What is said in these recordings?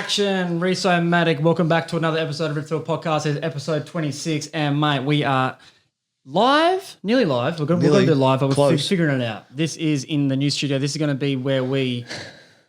Action, Reso-matic. Welcome back to another episode of Ripfield Podcast. It's episode 26, and mate, we are live, nearly live. We're going to do live, but we're figuring it out. This is in the new studio. This is going to be where we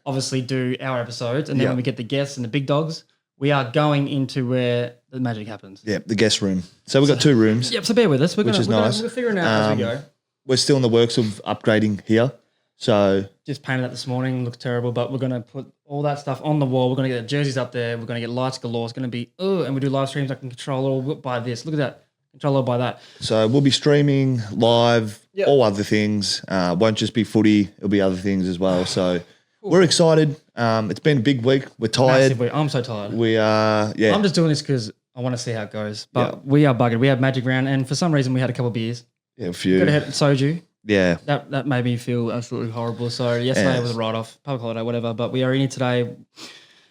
obviously do our episodes, and then when we get the guests and the big dogs, we are going into where the magic happens. Yeah, the guest room. So we've got two rooms. Yep, so bear with us. We're figuring it out as we go. We're still in the works of upgrading here. So just painted that this morning, looks terrible, but we're going to put all that stuff on the wall. We're going to get the jerseys up there. We're going to get lights galore. It's going to be, and we do live streams. I can control it all by this. Look at that. Control it all by that. So we'll be streaming live, all other things. Won't just be footy. It'll be other things as well. So we're excited. It's been a big week. We're tired. Massive week. I'm so tired. We are, I'm just doing this because I want to see how it goes. But we are buggered. We had Magic Round, and for some reason we had a couple of beers. Yeah, a few. Got ahead soju. Yeah. That made me feel absolutely horrible. So yesterday was a write-off, public holiday, whatever. But we are in here today.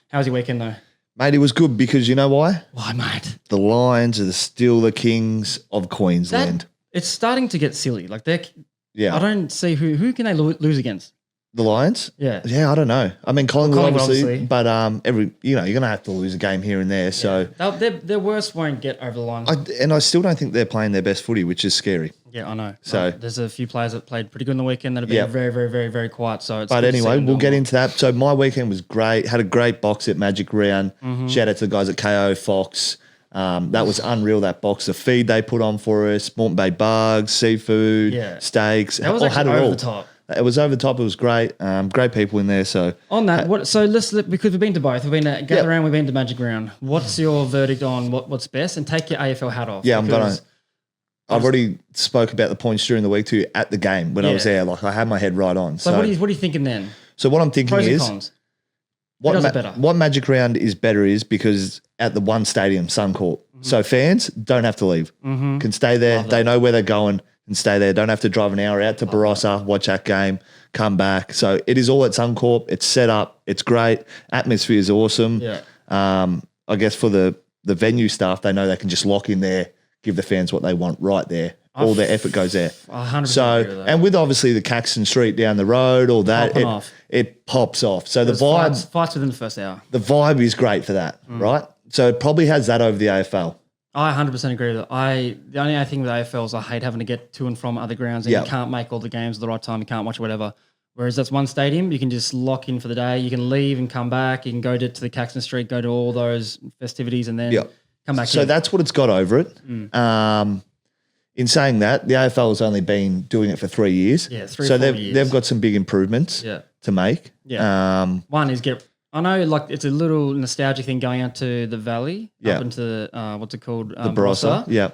How was your weekend though? Mate, it was good because you know why? Why, mate? The Lions are still the kings of Queensland. It's starting to get silly. Like I don't see who can they lose against? The Lions? Yeah. Yeah, I don't know. I mean, Collingwood obviously, but you're going to have to lose a game here and there. So their worst won't get over the line. I still don't think they're playing their best footy, which is scary. Yeah, I know. So there's a few players that played pretty good in the weekend that have been very, very, very, very quiet. So it's but anyway, we'll get into that. So my weekend was great. Had a great box at Magic Round. Shout out to the guys at KO Fox. That was unreal, that box. The feed they put on for us, Moreton Bay bugs, seafood, steaks. That was actually over the top. It was over the top. It was great. Great people in there. So on that, because we've been to both. We've been to Gather Round. We've been to Magic Round. What's your verdict on what's best? And take your AFL hat off. Yeah, I've already spoke about the points during the week too at the game when I was there. Like I had my head right on. So what are you thinking then? So what I'm thinking Pros is and cons. What Magic Round is better is because at the one stadium, Suncorp. So fans don't have to leave. Can stay there. They know where they're going and stay there. Don't have to drive an hour out to Barossa, watch that game, come back. So it is all at Suncorp. It's set up. It's great. Atmosphere is awesome. Yeah. I guess for the venue staff, they know they can just lock in there, give the fans what they want right there. All their effort goes there. 100% agree with that. And with obviously the Caxton Street down the road, all that, it pops off. So the vibe... Fights within the first hour. The vibe is great for that, right? So it probably has that over the AFL. I 100% agree with it. The only thing with AFL is I hate having to get to and from other grounds and you can't make all the games at the right time. You can't watch whatever. Whereas that's one stadium, you can just lock in for the day. You can leave and come back. You can go to the Caxton Street, go to all those festivities and then come back So that's what it's got over it. In saying that, the AFL has only been doing it for 3 years. Yeah, 3 or 4 years. They've got some big improvements to make. Yeah. One is I know like it's a little nostalgic thing going out to the Valley, up into what's it called? The Barossa. Yeah.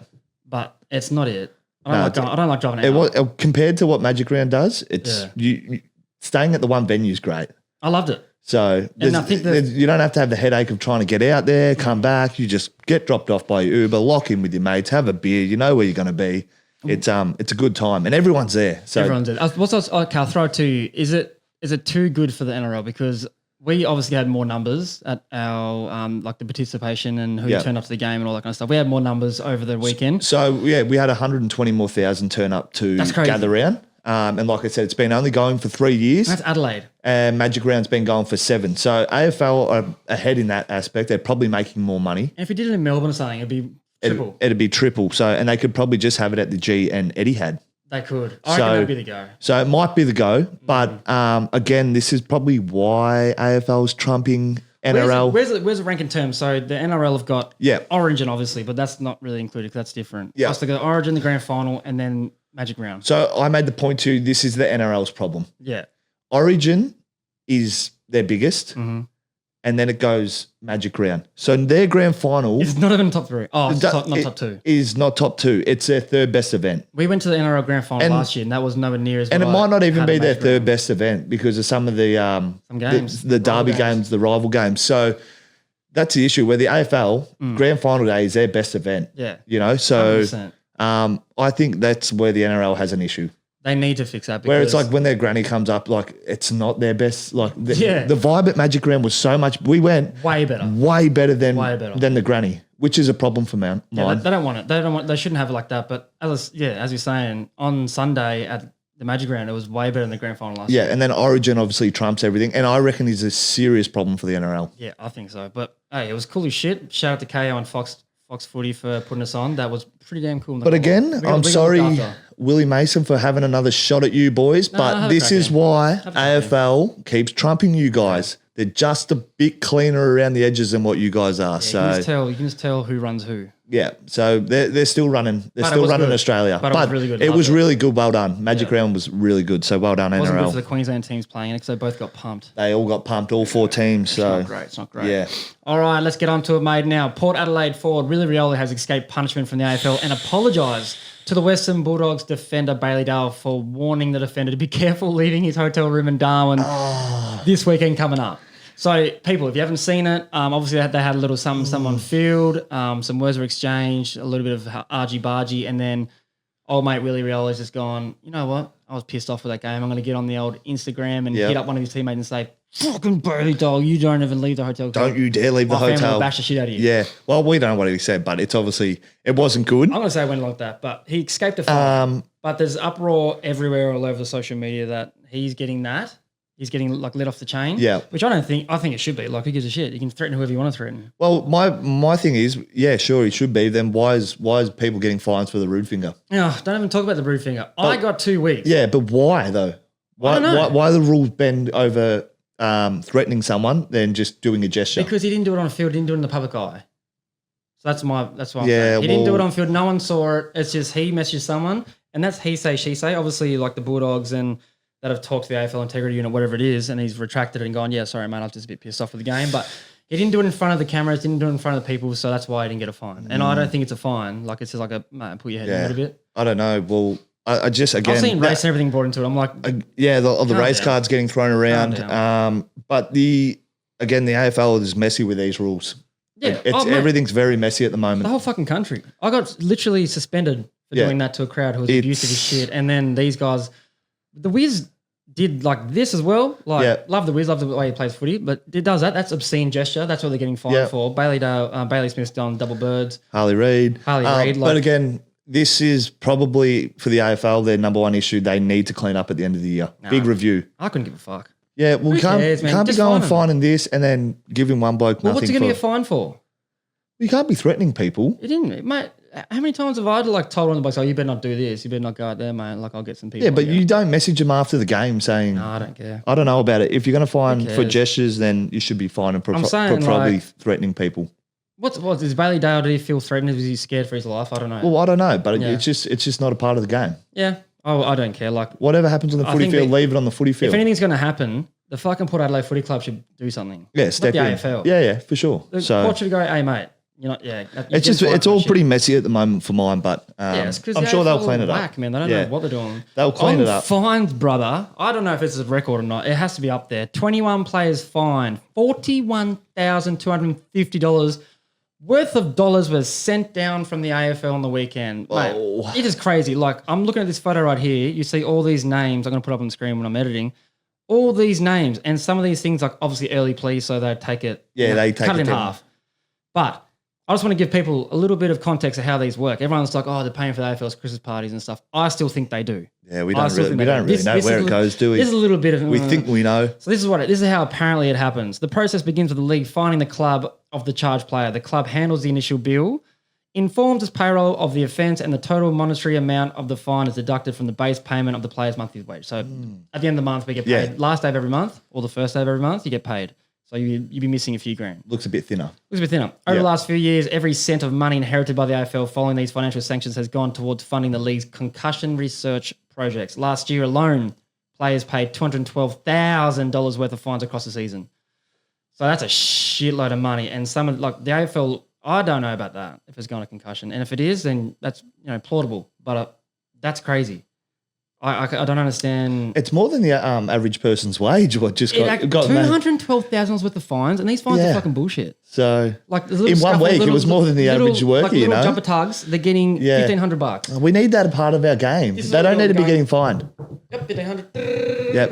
But it's not it. I don't like driving out. Compared to what Magic Round does, it's you staying at the one venue is great. I loved it. So and I think you don't have to have the headache of trying to get out there, come back. You just get dropped off by your Uber, lock in with your mates, have a beer. You know where you're going to be. It's a good time, and everyone's there. So everyone's there. I'll throw it to you. Is it too good for the NRL? Because we obviously had more numbers at our like the participation and who turned up to the game and all that kind of stuff. We had more numbers over the weekend. So we had 120 more thousand turn up to Gather Round. And like I said, it's been only going for 3 years. That's Adelaide. And Magic Round's been going for 7. So AFL are ahead in that aspect. They're probably making more money. And if you did it in Melbourne or something, it'd be triple. It'd be triple. So, and they could probably just have it at the G and Etihad. They could. I reckon that'd be the go. So it might be the go. But again, this is probably why AFL's trumping NRL. Where's the rank in terms? So the NRL have got Origin, obviously, but that's not really included because that's different. Yeah. So they got Origin, the grand final, and then Magic Round. So I made the point too, this is the NRL's problem. Yeah. Origin is their biggest, and then it goes Magic Round. So their grand final... It's not even top 3. Oh, not top 2. Is not top 2. It's their third best event. We went to the NRL grand final last year, and that was nowhere near as And it might not even be their third best event because of some of the games. The derby games, the rival games. So that's the issue where the AFL grand final day is their best event. Yeah. You know, so... 100%. I think that's where the NRL has an issue. They need to fix that. Because where it's like when their granny comes up, like it's not their best. Like the vibe at Magic Round was so much. We went way better than the granny, which is a problem for mine. Yeah, they don't want it. They shouldn't have it like that. But as you're saying, on Sunday at the Magic Round. It was way better than the grand final last year. Yeah, and then Origin obviously trumps everything, and I reckon is a serious problem for the NRL. Yeah, I think so. But hey, it was cool as shit. Shout out to KO and Fox Footy for putting us on. That was pretty damn cool. But again, I'm sorry, Willie Mason, for having another shot at you boys. But this is why AFL keeps trumping you guys. They're just a bit cleaner around the edges than what you guys are. Yeah, you can just tell who runs who. Yeah, so they're still running. They're still running Australia. But it was really good. It was really good. Well done. Magic Round was really good. So well done, NRL. It wasn't good for the Queensland teams playing it because they both got pumped. They all got pumped, all 4 teams. So It's not great. Yeah. All right, let's get on to it, mate. Now, Port Adelaide forward Willie Rioli has escaped punishment from the AFL and apologised to the Western Bulldogs defender Bailey Dale for warning the defender to be careful leaving his hotel room in Darwin this weekend coming up. So, people, if you haven't seen it, obviously they had a little something on field, some words were exchanged, a little bit of argy-bargy, and then old mate Willie Rioli's just gone, you know what, I was pissed off with that game. I'm going to get on the old Instagram and hit up one of his teammates and say, fucking Bailey Dale, you don't even leave the hotel. Don't you dare leave the hotel. My family will bash the shit out of you. Yeah. Well, we don't know what he said, but it's obviously, it wasn't good. I'm going to say it went like that, but he escaped a fine. But there's uproar everywhere all over the social media that he's getting that. He's getting like let off the chain. Yeah. Which I think it should be. Like, who gives a shit? You can threaten whoever you want to threaten. Well, my thing is, yeah, sure, he should be. Then why is people getting fines for the rude finger? Yeah, don't even talk about the rude finger. I got 2 weeks. Yeah, but why though? Why the rules bend over threatening someone than just doing a gesture? Because he didn't do it on a field, he didn't do it in the public eye. So that's why I'm saying. He didn't do it on field, no one saw it. It's just he messaged someone, and that's he say, she say. Obviously, like the Bulldogs and that have talked to the AFL integrity unit, whatever it is, and he's retracted it and gone, yeah, sorry, man, I was just a bit pissed off with the game. But he didn't do it in front of the cameras, didn't do it in front of the people, so that's why he didn't get a fine. And I don't think it's a fine. Like, it's just like a, man, put your head in a little bit. I don't know. Well, I just, again... I've seen race and everything brought into it. I'm like... the race cards getting thrown around. But the AFL is messy with these rules. Yeah. Everything's very messy at the moment. The whole fucking country. I got literally suspended for doing that to a crowd who was abusive as shit. And then these guys... The Wiz did like this as well. Like, love the Wiz, love the way he plays footy, but it does that. That's obscene gesture. That's what they're getting fined for. Bailey Smith's done double birds. Harley Reid. But again, this is probably for the AFL their number one issue. They need to clean up at the end of the year. Big review. I couldn't give a fuck. Yeah, well, can't be going fining this and then giving one bloke nothing. What's he going to get fined for? You can't be threatening people. It didn't, mate. How many times have I told on the box, oh, you better not do this, you better not go out there, mate. Like, I'll get some people. Yeah, but you don't message them after the game saying, no, I don't care. I don't know about it. If you're going to fine for gestures, then you should be fining for probably threatening people. What is Bailey Dale? Did he feel threatened? Was he scared for his life? I don't know. Well, I don't know, but it's just not a part of the game. Yeah. Oh, I don't care. Like, whatever happens on the footy field, leave it on the footy field. If anything's going to happen, the fucking Port Adelaide Footy Club should do something. Yeah, step in. The AFL. Yeah, for sure. So Port should go, hey, mate. It's all pretty messy at the moment for mine, but I'm sure they'll clean it up. Man, they don't know what they're doing. They'll clean it up. Fined, brother. I don't know if it's a record or not. It has to be up there. 21 players fined. $41,250 worth of dollars was sent down from the AFL on the weekend. Mate, it is crazy. Like, I'm looking at this photo right here. You see all these names. I'm going to put up on the screen when I'm editing. All these names, and some of these things, like obviously early plea, so they take it. Yeah, they take cut it in half. But I just want to give people a little bit of context of how these work. Everyone's like, oh, they're paying for the AFL's Christmas parties and stuff. I still think they do. Yeah, we don't really know where it goes, do we? This is a little bit of... we think we know. So this is how apparently it happens. The process begins with the league finding the club of the charged player. The club handles the initial bill, informs its payroll of the offence, and the total monetary amount of the fine is deducted from the base payment of the player's monthly wage. So at the end of the month, we get paid. Last day of every month or the first day of every month, you get paid. So you'd be missing a few grand. Looks a bit thinner. Over the last few years, every cent of money inherited by the AFL following these financial sanctions has gone towards funding the league's concussion research projects. Last year alone, players paid $212,000 worth of fines across the season. So that's a shitload of money. And some of the AFL, I don't know about that if it's going to concussion. And if it is, then that's plausible. But that's crazy. I don't understand. It's more than the average person's wage. What just got $212,000 worth of fines, and these fines are fucking bullshit. So in 1 week, it was more than the average worker. Little jumper tugs, they're getting $1,500. We need that a part of our game. They don't need to be getting fined. Yep, 1500. Yep.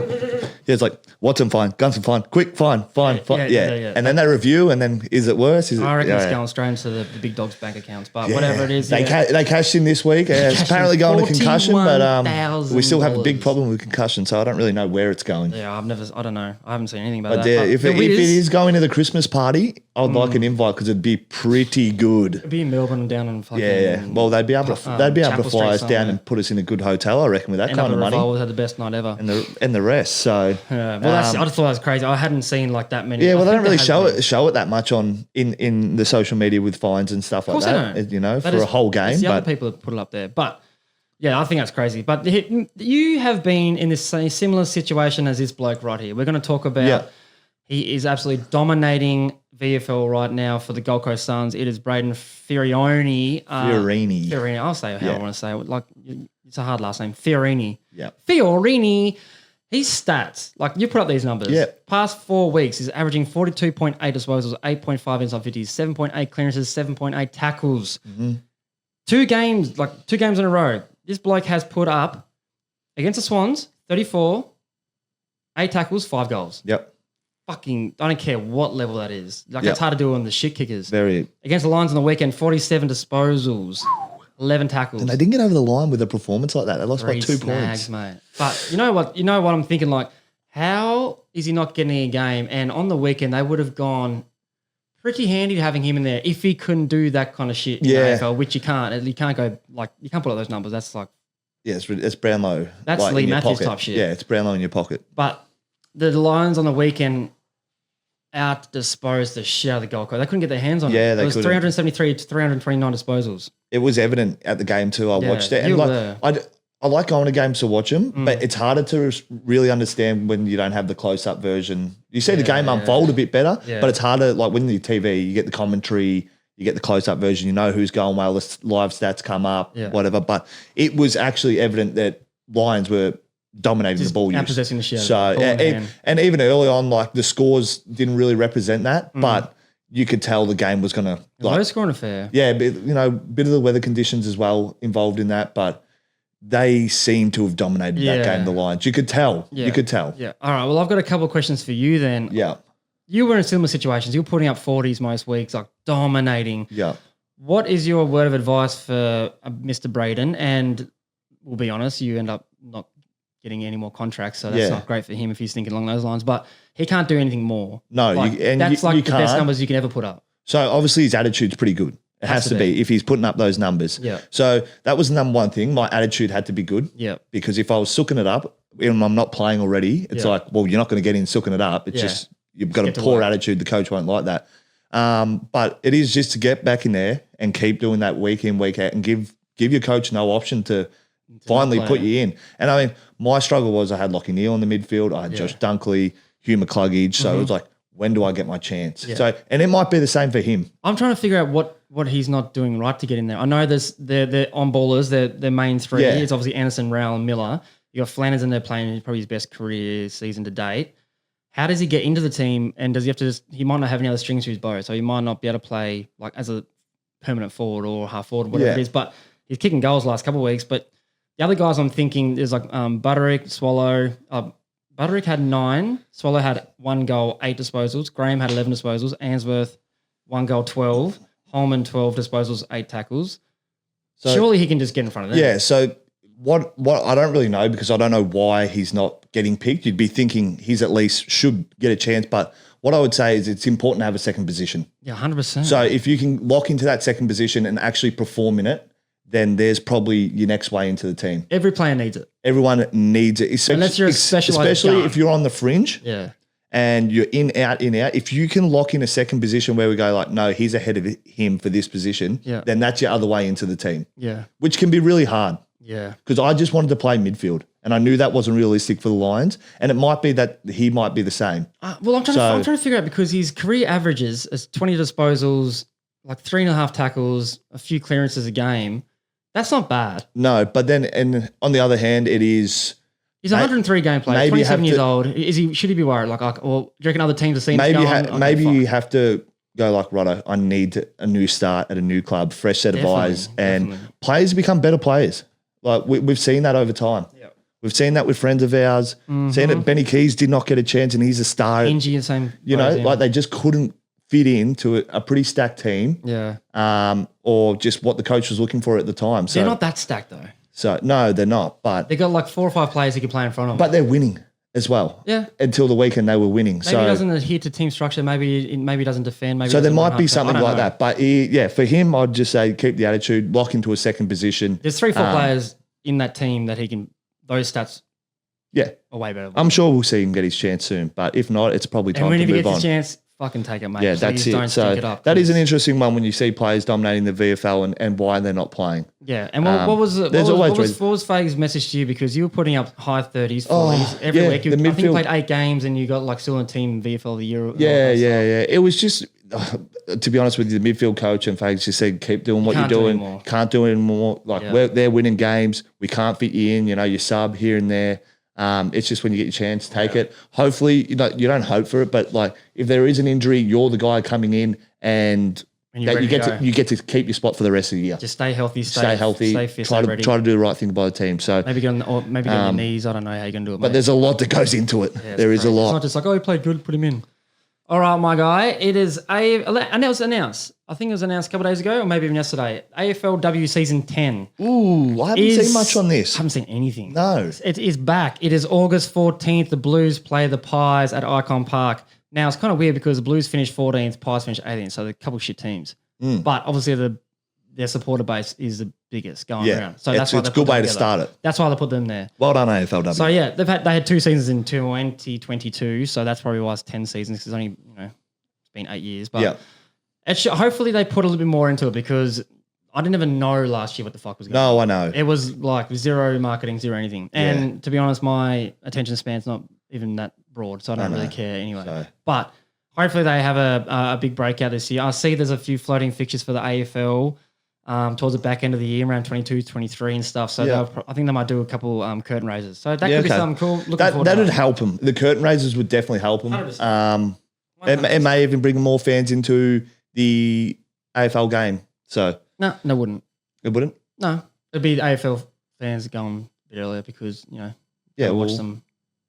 Yeah, it's like, Watson, fine. Gunston, fine. Quick, fine. Yeah. And then they review, and then is it worse? I reckon it's going straight into the big dogs' bank accounts. But Yeah. whatever it is. They cashed in this week. It's apparently going to concussion, but we still have a big problem with concussion, so I don't really know where it's going. Yeah, I don't know. I haven't seen anything about But that. yeah, But if it is going to the Christmas party, I'd like an invite because it'd be pretty good. It'd be in Melbourne down in fucking... Yeah. Well, they'd be able to Chapel fly us Street down somewhere. and put us in a good hotel, I reckon, with that End kind up of at money. Revolver, had the best night ever. And the rest. So Yeah, well, I just thought that was crazy. I hadn't seen like that many. yeah, well, I they don't think really show it that much in the social media with fines and stuff like course they that. don't. You know, That for is- a whole game. it's the other But people that put it up there. But yeah, I think that's crazy. But you have been in this same similar situation as this bloke right here. We're going to talk about. Yeah. He is absolutely dominating VFL right now for the Gold Coast Suns. It is Brayden Fiorini. Fiorini. I'll say how I want to say it. Like it's a hard last name. Fiorini. Yeah. Fiorini. His stats, like you put up these numbers. Yeah. Past 4 weeks, he's averaging 42.8 disposals, 8.5 inside 50s, 7.8 clearances, 7.8 tackles. Mm-hmm. 2 games in a row. This bloke has put up against the Swans, 34, 8 tackles, 5 goals. Yep. Fucking, I don't care what level that is. Like Yep. it's hard to do on the shit kickers. Very. Against the Lions on the weekend, 47 disposals, 11 tackles. And they didn't get over the line with a performance like that. They lost by 3 2 snags, points. mate. But you know what I'm thinking, like, how is he not getting a game? And on the weekend, they would have gone pretty handy to having him in there if he couldn't do that kind of shit in Yeah. AFL, which you can't. You can't go, like, you can't put up those numbers. That's like, Yeah, it's Brownlow. That's like, Lee in your Matthews pocket. type shit. Yeah, it's Brownlow in your pocket. but the Lions on the weekend out-disposed the shit out of the Gold Coast. They couldn't get their hands on it. Yeah, they It was couldn't. 373 to 329 disposals. It was evident at the game too. I Yeah, watched it. you And were. I like going to games to watch them, but it's harder to really understand when you don't have the close-up version. You see the game unfold a bit better, Yeah. but it's harder. Like when the TV, you get the commentary, you get the close-up version, you know who's going well, the live stats come up, Yeah. whatever. But it was actually evident that Lions were dominating the ball use. possessing the shit out of So, it, ball in yeah, hand. and even early on, like the scores didn't really represent that, but you could tell the game was going to Low scoring affair. yeah, but, bit of the weather conditions as well involved in that, but they seem to have dominated that Yeah. game, the Lions. You could tell. Yeah. You could tell. Yeah. All right. Well, I've got a couple of questions for you then. Yeah. You were in similar situations. You were putting up 40s most weeks, like dominating. Yeah. What is your word of advice for Mr. Brayden? And we'll be honest, you end up not getting any more contracts, so that's Yeah. not great for him if he's thinking along those lines. But he can't do anything more. No, Like, that's like you the best can't. numbers you can ever put up. So obviously his attitude's pretty good. It has to be if he's putting up those numbers. Yeah. So that was the number one thing. My attitude had to be good. Yeah. Because if I was sooking it up and I'm not playing already, it's Yeah. like, well, you're not going to get in sooking it up. It's Yeah. just you've got a get to poor work. attitude. The coach won't like that. But it is just to get back in there and keep doing that week in, week out and give your coach no option to finally play. put you in. And I mean, my struggle was I had Lockie Neal in the midfield. I had Josh Dunkley, Hugh McCluggage. So it was like, when do I get my chance? Yeah. So, and it might be the same for him. I'm trying to figure out what he's not doing right to get in there. I know there's they're on ballers, their main three. Yeah. It's obviously Anderson, Rowell, and Miller. You got Flanners in there playing probably his best career season to date. How does he get into the team? And does he have to he might not have any other strings to his bow, so he might not be able to play like as a permanent forward or half forward, whatever Yeah. it is. But he's kicking goals the last couple of weeks. But the other guys I'm thinking is like Butterick, Swallow. Butterick had 9. Swallow had 1 goal, 8 disposals. Graham had 11 disposals. Ainsworth, 1 goal, 12. Holman, 12 disposals, 8 tackles. So, Surely he can just get in front of them. yeah. So what I don't really know because I don't know why he's not getting picked. You'd be thinking he's at least should get a chance. But what I would say is it's important to have a second position. Yeah, 100%. So if you can lock into that second position and actually perform in it, then there's probably your next way into the team. Every player needs it. Everyone needs it, Unless you're a specialised especially gun. if you're on the fringe Yeah. and you're in, out. If you can lock in a second position where we go like, no, he's ahead of him for this position, Yeah. then that's your other way into the team, Yeah. which can be really hard Yeah. because I just wanted to play midfield and I knew that wasn't realistic for the Lions and it might be that he might be the same. Well, I'm trying to figure out because his career averages is 20 disposals, like 3.5 tackles, a few clearances a game. That's not bad. No, but then and on the other hand, it is He's a 103 game player, maybe you 27 have years to- old. Should he be worried? Like, well, do you reckon other teams are seeing maybe this going? maybe you have to go like, righto, I need a new start at a new club, fresh set of Definitely, eyes, and definitely. players become better players. Like we've seen that over time. Yeah. We've seen that with friends of ours. Seen it. Benny Keys did not get a chance, and he's a star. Ingy, the same. You know, like they just couldn't fit into a pretty stacked team. Yeah. Or just what the coach was looking for at the time. So they're not that stacked though. So no, they're not. But they got like 4 or 5 players who can play in front of them. But they're winning as well. Yeah. Until the weekend, they were winning. Maybe he doesn't adhere to team structure. Maybe he doesn't defend. Maybe so there might be something like that. But for him, I'd just say keep the attitude, lock into a second position. There's 3 or 4 players in that team that he can. Those stats. Yeah. Are way better. I'm sure we'll see him get his chance soon. But if not, it's probably time to move on. And when he gets his chance, fucking take it, mate. Yeah, that's it. So that is an interesting one when you see players dominating the VFL and why they're not playing. Yeah, and what was Fage's message to you? Because you were putting up high 30s, 40s every week. I think you played 8 games and you got like still in team VFL of the year. Yeah. It was just, to be honest with you, the midfield coach and Fages just said, keep doing what you're doing. Can't do it anymore. Like they're winning games. We can't fit you in. You know, you sub here and there. It's just when you get your chance, take it. Hopefully, you don't hope for it, but like if there is an injury, you're the guy coming in and you get to keep your spot for the rest of the year. Just stay healthy, stay fit, try to do the right thing by the team. So maybe get on your knees. I don't know how you're gonna do it, but there's a lot that goes into it. Yeah, there is a lot. It's not just like he played good, put him in. All right, my guy. It is announced. I think it was announced a couple of days ago, or maybe even yesterday. AFLW season 10. Ooh, I haven't seen much on this. I haven't seen anything. No, it is back. It is August 14th. The Blues play the Pies at Icon Park. Now it's kind of weird because the Blues finished 14th, Pies finished 18th, so they're a couple of shit teams. But obviously their supporter base is the biggest going around. So that's why it's a good way to start it. That's why they put them there. Well done, AFLW. So yeah, they had 2 seasons in 2022, so that's probably why it's 10 seasons because it's been 8 years. But hopefully they put a little bit more into it because I didn't even know last year what the fuck was going on. No, I know. It was like zero marketing, zero anything. And to be honest, my attention span's not even that broad, so I don't really care anyway. So. But hopefully they have a big breakout this year. I see there's a few floating fixtures for the AFL towards the back end of the year, around 22, 23 and stuff. So I think they might do a couple curtain raisers. So that could be something cool. That would help them. The curtain raisers would definitely help them. 100%. It may even bring more fans into the AFL game. So no, it wouldn't. It wouldn't? No. It'd be the AFL fans going a bit earlier because, watch them.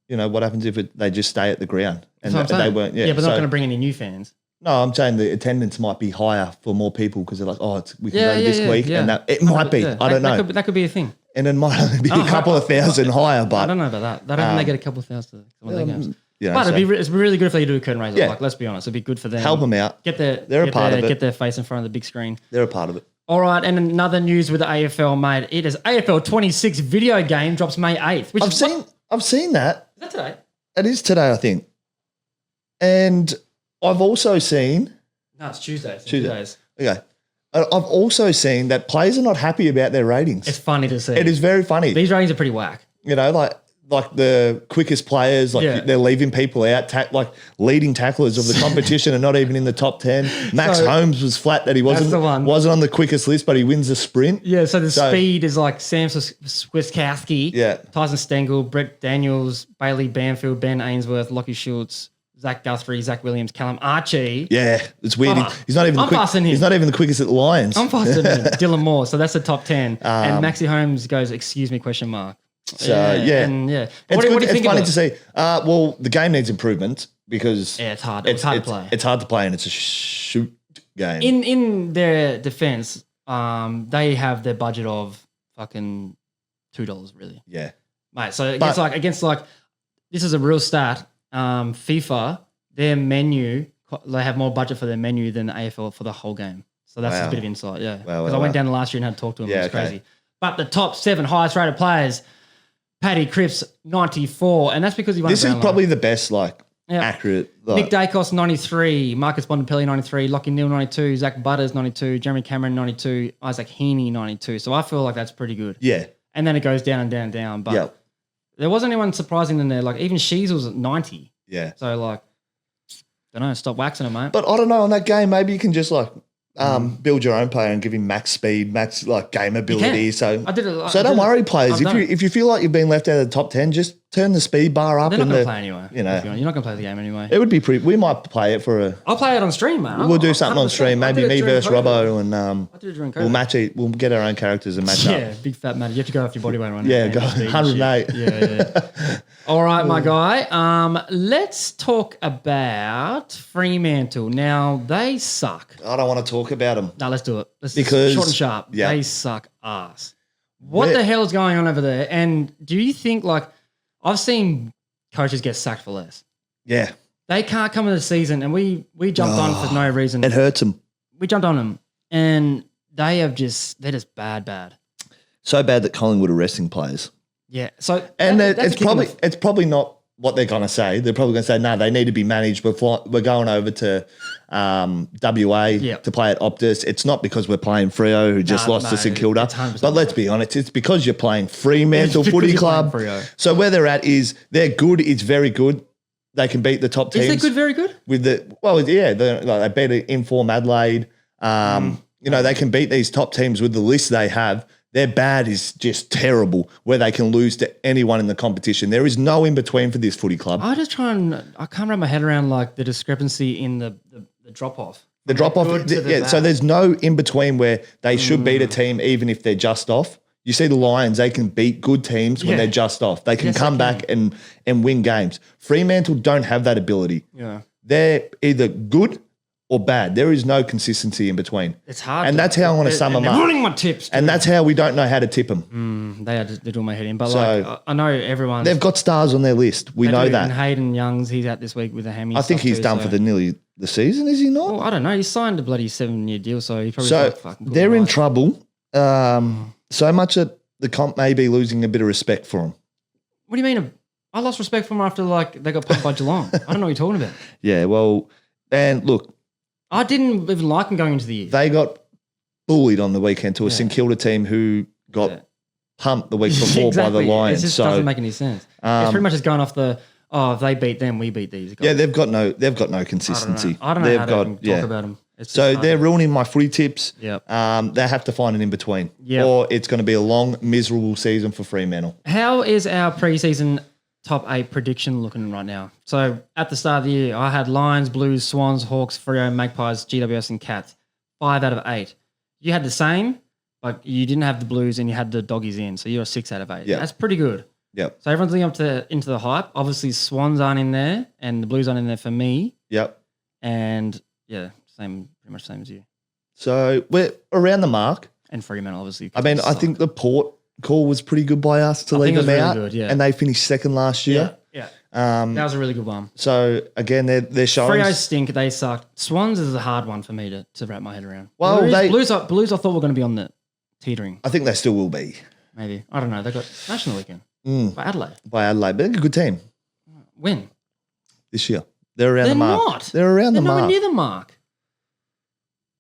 You know, what happens if they just stay at the ground and they weren't? Yeah, but they're not going to bring any new fans. No, I'm saying the attendance might be higher for more people because they're like, we can go this week. Yeah. And it might be. I don't know. That could be a thing. And it might only be a couple of thousand higher. But I don't know about that. They don't think they get a couple of thousand to some of their games. But it's really good if they do a curtain raiser. Yeah. Like, let's be honest, it'd be good for them. Help them out. They're a part of it. Get their face in front of the big screen. They're a part of it. All right, and another news with the AFL, mate. It is AFL 26 video game drops May 8th. I've seen that. Is that today? It is today, I think. And I've also seen... No, it's Tuesday. It's Tuesdays. Okay. I've also seen that players are not happy about their ratings. It's funny to see. It is very funny. These ratings are pretty whack. You know, like the quickest players, they're leaving people out, leading tacklers of the competition are not even in the top 10. Max Holmes was flat that he wasn't on the quickest list, but he wins the sprint. Yeah, so the speed is like Sam Swiskowski, Tyson Stengel, Brett Daniels, Bailey Banfield, Ben Ainsworth, Lockie Schultz, Zach Guthrie, Zach Williams, Callum Archie. Yeah, it's weird. He's not even He's not even the quickest at the Lions. I'm faster than him. Dylan Moore. So that's the top 10. And Maxi Holmes goes, excuse me, question mark. So What do you think? It's funny to see. Well, the game needs improvement because it's hard. It's hard to play. It's hard to play, and it's a shoot game. In their defense, they have their budget of fucking $2 really. Yeah, mate. So against this is a real stat. FIFA, their menu, they have more budget for their menu than the AFL for the whole game. So that's a bit of insight. Yeah, because I went down last year and had to talk to them. It was crazy. But the top 7 highest rated players. Paddy Cripps, 94, and that's because he won. This is probably the best, accurate. Nick Dacos, 93, Marcus Bontempelli, 93, Lockie Neal, 92, Zach Butters, 92, Jeremy Cameron, 92, Isaac Heaney, 92. So I feel like that's pretty good. Yeah. And then it goes down and down and down. But there wasn't anyone surprising in there. Like even Shees was at 90. Yeah. So don't know, stop waxing him, mate. But I don't know, on that game, maybe you can just build your own player and give him max speed, max game ability. So I did it. So don't worry, players. If you feel like you've been left out of the top 10, just turn the speed bar up. They're not going to play anyway. You know, you're not going to play the game anyway. It would be pretty. We might play it for a. I'll play it on stream, man. We'll do something on stream. Maybe me versus Robbo, and I did it during COVID. we'll match it. We'll get our own characters and match up. Yeah, big fat man. You have to go off your body weight right now. Yeah, go 108. Yeah. All right, my guy. Let's talk about Fremantle. Now they suck. I don't want to talk about them. No, let's do it. Because short and sharp. Yeah. They suck ass. What the hell is going on over there? And do you think I've seen coaches get sacked for less? Yeah. They can't come into the season, and we jumped on for no reason. It hurts them. We jumped on them, and they're just bad. So bad that Collingwood are resting players. Yeah. So it's probably not what they're going to say. They're probably going to say, no, they need to be managed. We're going over to WA to play at Optus. It's not because we're playing Freo, who just lost to St Kilda. But let's be honest, it's because you're playing Fremantle Footy Club. So where they're at is they're good. It's very good. They can beat the top teams. Is it good, very good? They beat it Inform Adelaide. They can beat these top teams with the list they have. Their bad is just terrible, where they can lose to anyone in the competition. There is no in between for this footy club. I can't wrap my head around the discrepancy in the drop off. The drop off, so there's no in between where they should beat a team even if they're just off. You see the Lions, they can beat good teams when they're just off. They can come back and win games. Fremantle don't have that ability. Yeah. They're either good or bad. There is no consistency in between. It's hard. And that's how I want to sum them up. They're ruining my tips. And that's how we don't know how to tip them. They're doing my head in. But I know everyone. They've got stars on their list. We know that. And Hayden Young's, he's out this week with a hammy. I think he's done for nearly the season, is he not? Well, I don't know. He signed a bloody 7-year deal, so he probably fucking good. They're in trouble. So much that the comp may be losing a bit of respect for them. What do you mean? I lost respect for them after they got pumped by Geelong. I don't know what you're talking about. Yeah, well, and look. I didn't even like them going into the year. They got bullied on the weekend to a St Kilda team who got pumped the week before by the Lions. It just doesn't make any sense. It's pretty much just going off if they beat them, we beat these guys. Yeah, they've got no consistency. I don't know how to talk about them. So they're ruining my footy tips. Yep. They have to find an in-between. Or it's going to be a long, miserable season for Fremantle. How is our preseason top 8 prediction looking right now? So at the start of the year, I had Lions, Blues, Swans, Hawks, Freo, Magpies, GWS and Cats. 5 out of 8. You had the same, but you didn't have the Blues and you had the Doggies in. So you're a 6 out of 8. Yep. That's pretty good. Yep. So everyone's leading into the hype. Obviously, Swans aren't in there and the Blues aren't in there for me. Yep. And pretty much same as you. So we're around the mark. And Fremantle, obviously. I think the Port call was pretty good by us to leave them out. Really good, and they finished second last year. Yeah. That was a really good one. So again, they're showing. Freo stink. They sucked. Swans is a hard one for me to wrap my head around. Well, Blues I thought were going to be on the teetering. I think they still will be. Maybe. I don't know. They got national weekend by Adelaide. But they're a good team. When? This year. They're around the mark. Not. They're around the mark. They're nowhere near the mark.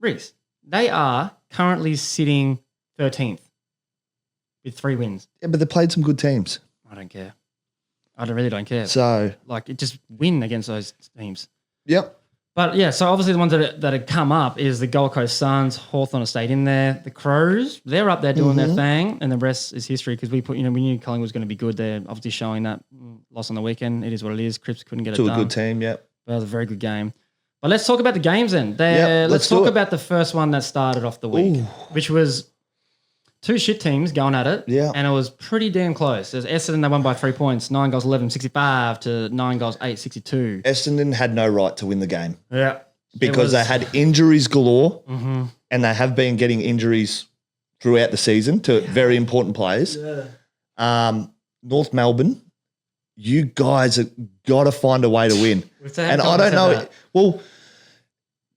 Reese, they are currently sitting 13th with 3 wins. Yeah, but they played some good teams. I don't care. I really don't care. So, just win against those teams. Yep. But yeah, so obviously the ones that had come up is the Gold Coast Suns, Hawthorn stayed in there, the Crows, they're up there doing their thing, and the rest is history because we knew Collingwood was going to be good. They're obviously showing that loss on the weekend. It is what it is. Cripps couldn't get it done. To a good team, yep. But it was a very good game. But let's talk about the games then. Let's talk about the first one that started off the week, which was 2 shit teams going at it. Yeah. And it was pretty damn close. There's Essendon, they won by 3 points, 9 goals 11, 65 to 9 goals 8, 62. Essendon had no right to win the game. Yeah. Because they had injuries galore and they have been getting injuries throughout the season to very important players. Yeah. North Melbourne, you guys have got to find a way to win. And I don't know. Well,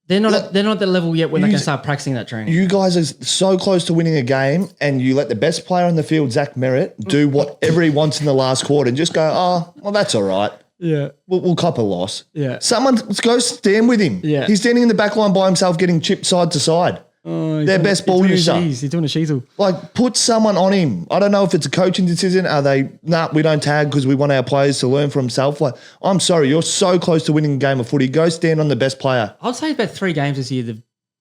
they're not at the level yet when they can start practicing that training. You guys are so close to winning a game and you let the best player on the field, Zach Merritt, do whatever he wants in the last quarter and just go, that's all right. Yeah. We'll cop a loss. Yeah. Someone go stand with him. Yeah. He's standing in the back line by himself getting chipped side to side. Their best ball user. He's doing a sheezel. Put someone on him. I don't know if it's a coaching decision. Are they, we don't tag because we want our players to learn for himself. I'm sorry, you're so close to winning a game of footy. Go stand on the best player. I'd say about 3 games this year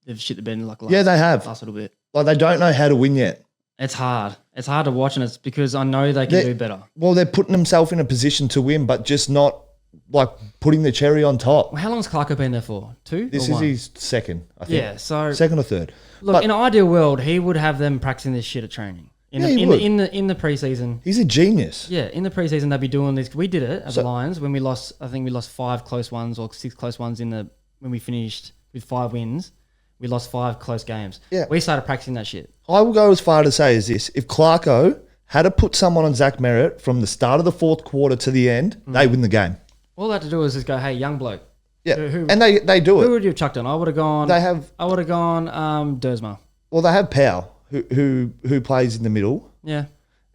they've shit the bed yeah, they have. Last little bit. They don't know how to win yet. It's hard. It's hard to watch, and it's because I know they can do better. Well, they're putting themselves in a position to win, but just not like putting the cherry on top. Well, how long's Clarko been there for? 2? This is his second, I think. Yeah, so second or third. Look, in an ideal world, he would have them practicing this shit at training. In the preseason. He's a genius. Yeah, in the preseason they'd be doing this. We did it at the Lions when we lost. I think we lost 5 close ones or 6 close ones when we finished with 5 wins. We lost 5 close games. Yeah, we started practicing that shit. I will go as far to say as this: if Clarko had to put someone on Zach Merritt from the start of the fourth quarter to the end, they win the game. All they had to do was just go, "Hey, young bloke." Yeah, and they do it. Who would you have chucked on? I would have gone. I would have gone Dersma. Well, they have Powell, who plays in the middle. Yeah.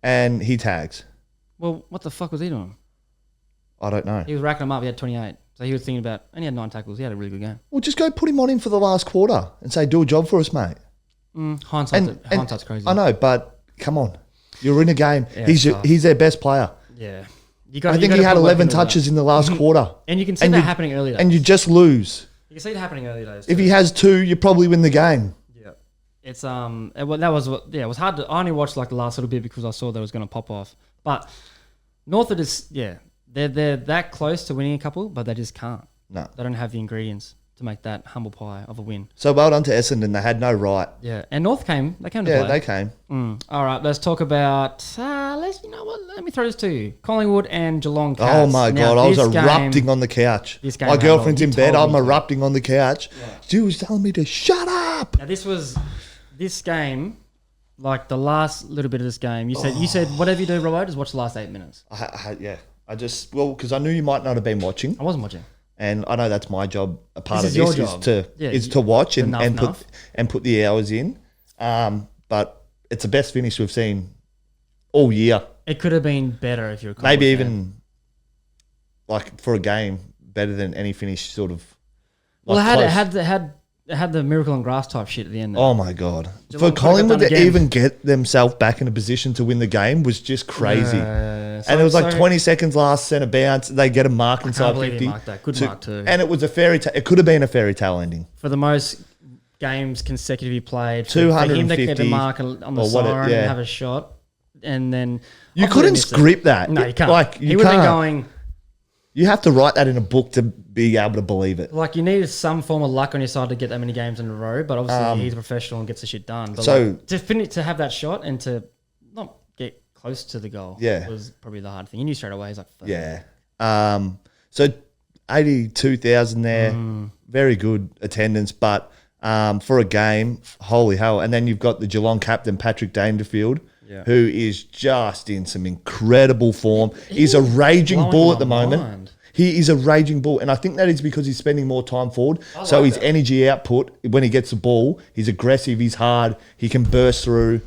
And he tags. Well, what the fuck was he doing? I don't know. He was racking them up. He had 28. So he was thinking about, and he had 9 tackles. He had a really good game. Well, just go put him on him for the last quarter and say, do a job for us, mate. Hindsight's crazy. I know, but come on. You're in a game. Yeah, he's their best player. Yeah. I think he had 11 touches in the last quarter. And you can see that happening early days. And you just lose. You can see it happening early days. If he has 2, you probably win the game. It's it was hard to. I only watched like the last little bit because I saw that it was going to pop off. But North are just they're that close to winning a couple, but they just can't. No, they don't have the ingredients to make that humble pie of a win. So well done to Essendon. They had no right. Yeah, and North came. They came to play. Yeah, they came. All right, let's talk about. Let me throw this to you. Collingwood and Geelong. Cats. Oh my God, I was erupting on the couch. My girlfriend's in bed. I'm erupting on the couch. Yeah. She was telling me to shut up. Now this game, like the last little bit of this game, you said whatever you do, Robo, just watch the last 8 minutes. Because I knew you might not have been watching. I wasn't watching, and I know that's my job. A part of this is to watch and put the hours in. But it's the best finish we've seen all year. It could have been better if you're a maybe even like for a game better than any finish sort of. It had the miracle on grass type shit at the end. Oh my God. For Collingwood to even get themselves back in a position to win the game was just crazy. And it was like 20 seconds last, centre bounce. They get a mark inside 50. Marked that. Good mark too. And it was a fairy tale. It could have been a fairy tale ending. For the most games consecutively played. 250. For him to get a mark on the siren and have a shot. And then... You couldn't script that. No, you can't. Like, he would have been going... You have to write that in a book to be able to believe it. Like, you needed some form of luck on your side to get that many games in a row, but obviously he's a professional and gets the shit done. But to have that shot and to not get close to the goal was probably the hard thing. You knew straight away. He's like, yeah. So 82,000 there, very good attendance, but for a game, holy hell. And then you've got the Geelong captain, Patrick Dangerfield, who is just in some incredible form. He's a raging bull at the moment. He is a raging bull, and I think that is because he's spending more time forward. So his energy output, when he gets the ball, he's aggressive, he's hard, he can burst through.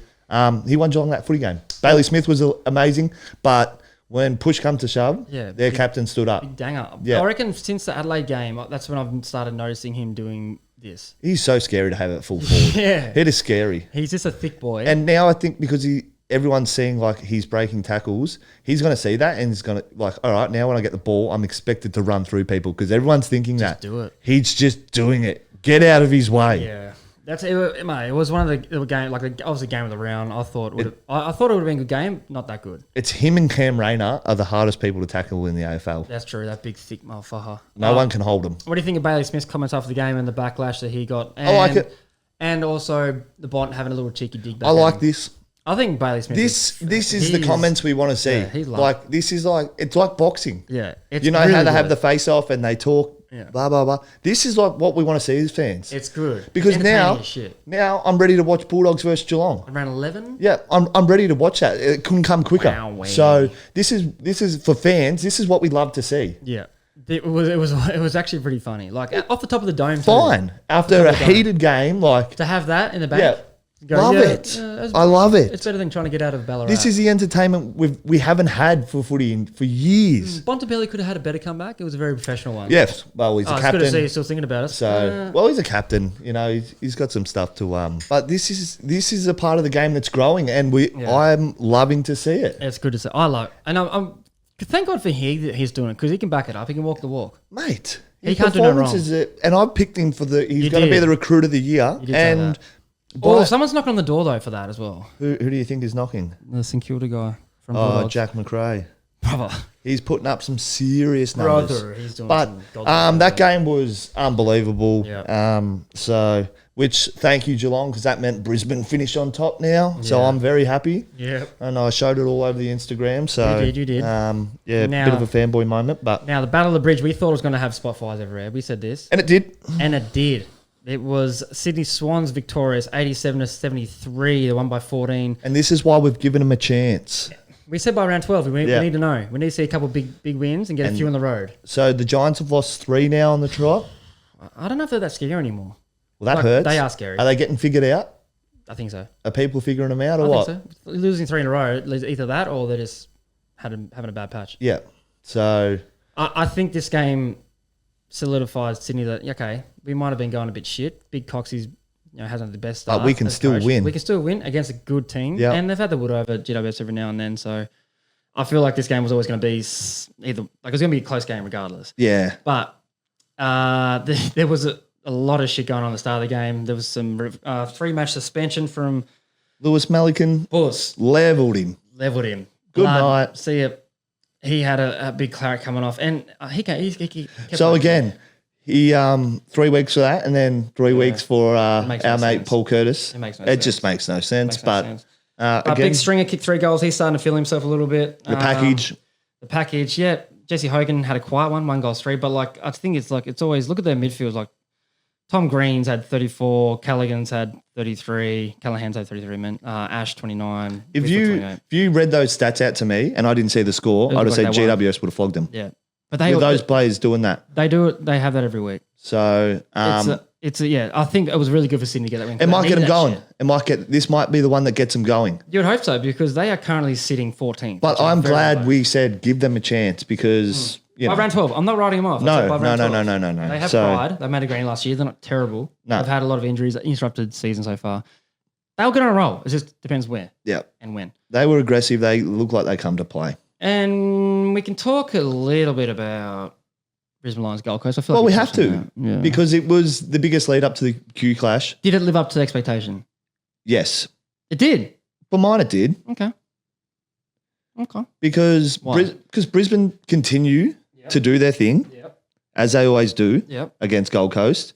He won Geelong that footy game. Bailey Smith was amazing, but when push comes to shove, their captain stood up. Big danger. Yeah. I reckon since the Adelaide game, that's when I've started noticing him doing this. He's so scary to have at full forward. It is scary. He's just a thick boy. And now I think because everyone's seeing like he's breaking tackles, he's going to see that and he's going to like, all right, now when I get the ball, I'm expected to run through people because everyone's thinking just do it. He's just doing it. Get out of his way. Yeah. It was one of the game, like obviously game of the round. I thought it would have been a good game, not that good. It's him and Cam Rayner are the hardest people to tackle in the AFL. That's true. That big thick motherfucker. No one can hold him. What do you think of Bailey Smith's comments after the game and the backlash that he got? I like it. And also the Bont having a little cheeky dig back. I like this. I think Bailey Smith. This is the comments we want to see. Yeah, this is it's like boxing. Yeah, you know really how they have the face off and they talk. Yeah. Blah blah blah. This is like what we want to see as fans. It's good because now I'm ready to watch Bulldogs versus Geelong. Around 11. Yeah, I'm ready to watch that. It couldn't come quicker. Wow. So this is for fans. This is what we love to see. Yeah. It was actually pretty funny. Like off the top of the dome. Fine. After a heated game, like to have that in the bank. Yeah. Love it. I love it. It's better than trying to get out of Ballarat. This is the entertainment we haven't had for footy for years. Bontempelli could have had a better comeback. It was a very professional one. Yes. Well, he's a captain. It's good to see you're still thinking about it. So, he's a captain. You know, he's got some stuff to. But this is a part of the game that's growing, and I'm loving to see it. It's good to see. I love it, and I'm thank God for he's doing it because he can back it up. He can walk the walk, mate. He can't do no wrong. And I picked him for he's going to be the recruit of the year, and. Oh, someone's knocking on the door though for that as well. Who do you think is knocking? The St Kilda guy from Bulldogs. Jack McRae. Brother. He's putting up some serious numbers. He's doing but that game was unbelievable. Yeah. Which thank you Geelong, because that meant Brisbane finished on top now. So I'm very happy. Yeah. And I showed it all over the Instagram. So you did. Now, bit of a fanboy moment. But now the Battle of the Bridge, we thought it was going to have spot fires everywhere. We said this. And it did. It was Sydney Swans victorious, 87-73. They won by 14. And this is why we've given them a chance. We said by round 12, we need to know. We need to see a couple of big wins and get a few on the road. So the Giants have lost 3 now on the trot. I don't know if they're that scary anymore. Well, that hurts. They are scary. Are they getting figured out? I think so. Are people figuring them out or what? I think so. Losing 3 in a row, either that or they're just having a bad patch. Yeah. So I think this game solidifies Sydney that, okay, we might have been going a bit shit. Big Coxie's hasn't had the best start. But we can still win. We can still win against a good team. Yep. And they've had the wood over GWS every now and then. So I feel like this game was always going to be either, like it was going to be a close game regardless. Yeah. But there was a lot of shit going on at the start of the game. There was some 3-match suspension from Lewis Melican. Buss. Leveled him. Good night. See it. He had a big claret coming off, and he kept so again, he 3 weeks for that, and then 3 weeks for our mate Paul Curtis. It just makes no sense. Again, Big Stringer kicked 3 goals. He's starting to feel himself a little bit. The package. Yeah. Jesse Hogan had a quiet 1 goal 3, but like I think it's always look at their midfield. Like Tom Green's had 34, Callaghan's had 33, Callahan's had 33, Ash 29. If you read those stats out to me and I didn't see the score, I'd have said GWS would have flogged them. Yeah, but with those players doing that, they do it. They have that every week. So I think it was really good for Sydney to get that win. It might get them going. This might be the one that gets them going. You would hope so because they are currently sitting 14th. But I'm glad we said give them a chance because. By round 12, I'm not writing them off. No. They have pride. They made a green last year. They're not terrible. No. They've had a lot of injuries, interrupted season so far. They'll get on a roll. It just depends where and when. They were aggressive. They look like they come to play. And we can talk a little bit about Brisbane Lions Gold Coast. I feel we have to because it was the biggest lead up to the Q clash. Did it live up to the expectation? Yes. It did? For mine it did. Okay. Because Brisbane continue to do their thing, as they always do against Gold Coast.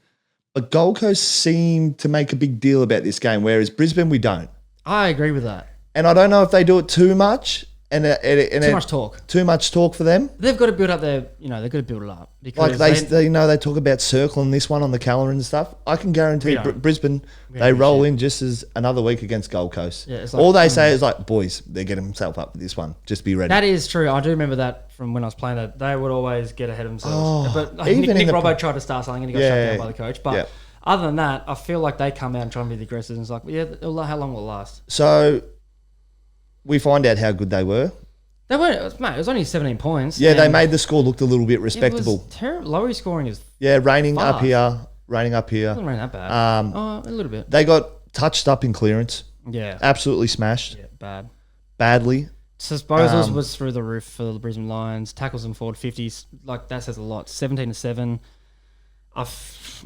But Gold Coast seem to make a big deal about this game, whereas Brisbane, we don't. I agree with that. And I don't know if they do it too much. Too much talk. Too much talk for them. They've got to build up they've got to build it up. Because they talk about circling this one on the calendar and stuff. I can guarantee Brisbane, they roll in just as another week against Gold Coast. Yeah, all they say is like, boys, they're getting themselves up for this one. Just be ready. That is true. I do remember that from when I was playing that. They would always get ahead of themselves. But Nick Robbo tried to start something and he got shut down by the coach. But other than that, I feel like they come out and try and be the aggressors. And it's like, how long will it last? So we find out how good they were. They weren't, mate. It was only 17 points. Yeah, they made the score look a little bit respectable. It was terrible. Lower scoring is raining up here. It wasn't raining that bad. A little bit. They got touched up in clearance. Yeah, absolutely smashed. Yeah, badly. Disposals was through the roof for the Brisbane Lions. Tackles and forward 50s, like that says a lot. 17-7.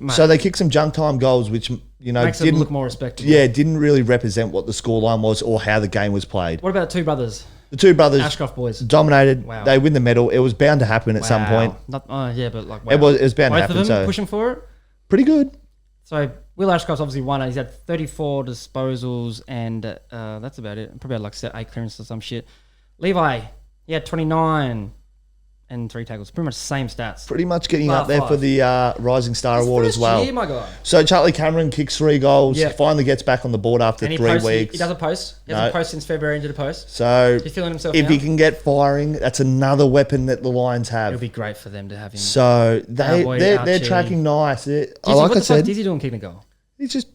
So they kicked some junk time goals, which makes them look more respectable. Yeah, didn't really represent what the scoreline was or how the game was played. What about the 2 brothers? The 2 brothers, Ashcroft boys, dominated. Wow. They win the medal. It was bound to happen at some point. But like it was bound to happen. Both of them pushing for it. Pretty good. So Will Ashcroft's obviously won. He's had 34 disposals and that's about it. Probably had like 8 clearances or some shit. Levi, he had 29 and 3 tackles. Pretty much the same stats. Pretty much getting up there for the Rising Star Award as well. Year, my guy. So Charlie Cameron kicks 3 goals. Yep. Finally gets back on the board after 3 weeks. He does a post. He hasn't posted since February into the post. So he's feeling himself if he can get firing, that's another weapon that the Lions have. It'll be great for them to have him. So they're tracking nice. Like I said, Dizzy doing kicking a goal? He's just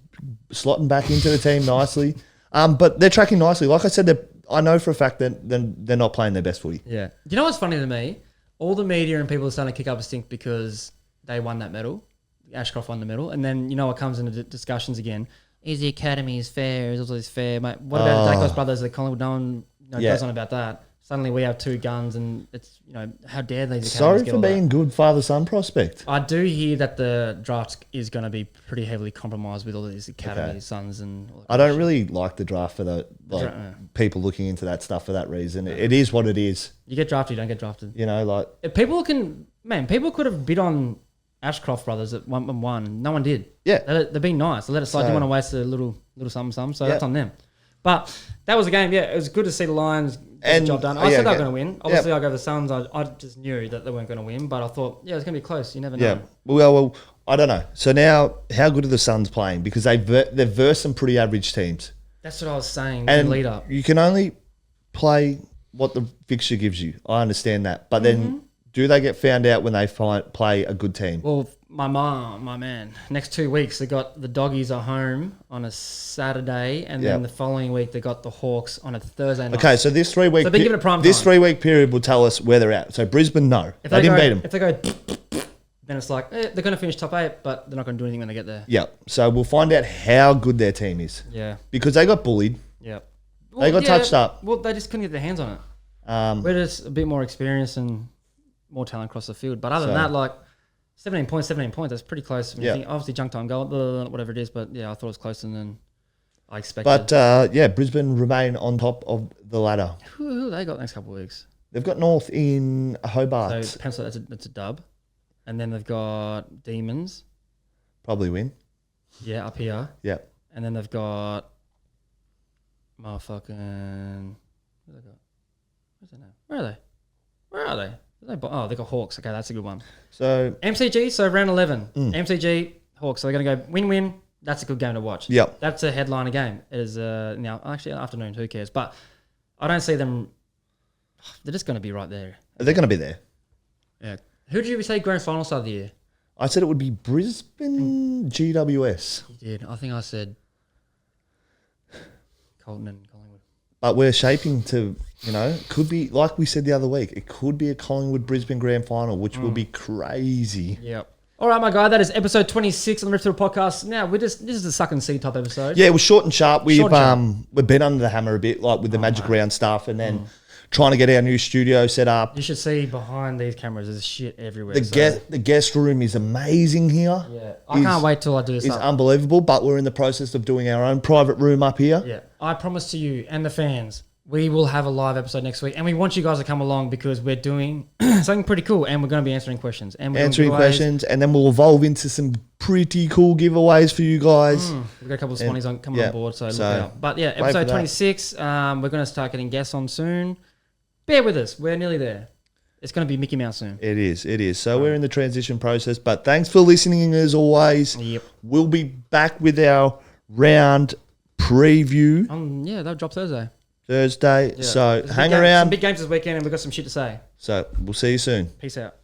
slotting back into the team nicely. But they're tracking nicely. Like I said, I know for a fact that they're not playing their best footy. Yeah. You know what's funny to me? All the media and people are starting to kick up a stink because they won that medal. Ashcroft won the medal. And then, what comes into discussions again? Is the academy fair? Is all this fair? Mate, what about the Dacos brothers, the Collingwood? No one goes on about that. suddenly we have 2 guns, and it's how dare these academies Sorry get for all being that. good father-son prospect. I do hear that the draft is going to be pretty heavily compromised with all these academy sons and. All that I don't really like the draft for people looking into that stuff for that reason. It is what it is. You get drafted, you don't get drafted. If people could have bid on Ashcroft brothers at 1-1. No one did. Yeah, they're being nice. They let it slide. They didn't want to waste a little something. So that's on them. But that was the game. Yeah, it was good to see the Lions get the job done. I said they were going to win. Obviously, I go the Suns. I just knew that they weren't going to win, but I thought, it was going to be close. You never know. Yeah. Well, I don't know. So now, how good are the Suns playing? Because they've versed some pretty average teams. That's what I was saying. And in the lead up. You can only play what the fixture gives you. I understand that, but then do they get found out when they play a good team? Well, my man, next 2 weeks they got the Doggies at home on a Saturday, and then the following week they got the Hawks on a Thursday night. Okay, so this 3 week, so they've been given a prime this time. 3 week period will tell us where they're at. So Brisbane, no, if they didn't beat them. If they go, then it's like they're going to finish top 8, but they're not going to do anything when they get there. Yeah, so we'll find out how good their team is. Yeah, because they got bullied. Yeah, they got touched up. Well, they just couldn't get their hands on it. We're just a bit more experienced and more talent across the field. But other than that, 17 points, that's pretty close. Obviously, junk time goal, whatever it is. But I thought it was closer than I expected. But Brisbane remain on top of the ladder. Who they got next couple of weeks? They've got North in Hobart. So pencil that's a dub, and then they've got Demons. Probably win. Yeah, up here. Yeah, and then they've got motherfucking. Who they got? Where's their name? Where are they? They got Hawks. Okay, that's a good one. So MCG, so round 11. MCG, Hawks. So they're going to go win-win. That's a good game to watch. Yep. That's a headliner game. It is now actually afternoon. Who cares? But I don't see them. They're just going to be right there. They're going to be there. Yeah. Who did you say grand final side of the year? I said it would be Brisbane GWS. You did. I think I said Colton and Collingwood. But we're shaping to, could be, like we said the other week, it could be a Collingwood-Brisbane grand final, which will be crazy. Yep. All right, my guy, that is episode 26 on the Rift podcast. Now, this is the suck and see type episode. Yeah, it was short and sharp. We've been under the hammer a bit, like with the Magic Round stuff, and then trying to get our new studio set up. You should see behind these cameras, there's shit everywhere. The guest room is amazing here. Yeah, I can't wait till I do this. It's unbelievable, but we're in the process of doing our own private room up here. Yeah, I promise to you and the fans, we will have a live episode next week, and we want you guys to come along because we're doing something pretty cool, and we're going to be answering questions. And answering questions, and then we'll evolve into some pretty cool giveaways for you guys. We've got a couple of spawnies coming on board, so look out. But yeah, episode 26, we're going to start getting guests on soon. Bear with us. We're nearly there. It's going to be Mickey Mouse soon. It is. So we're in the transition process, but thanks for listening as always. Yep. We'll be back with our round preview. That'll drop Thursday. Yeah. So hang around. Some big games this weekend, and we've got some shit to say. So we'll see you soon. Peace out.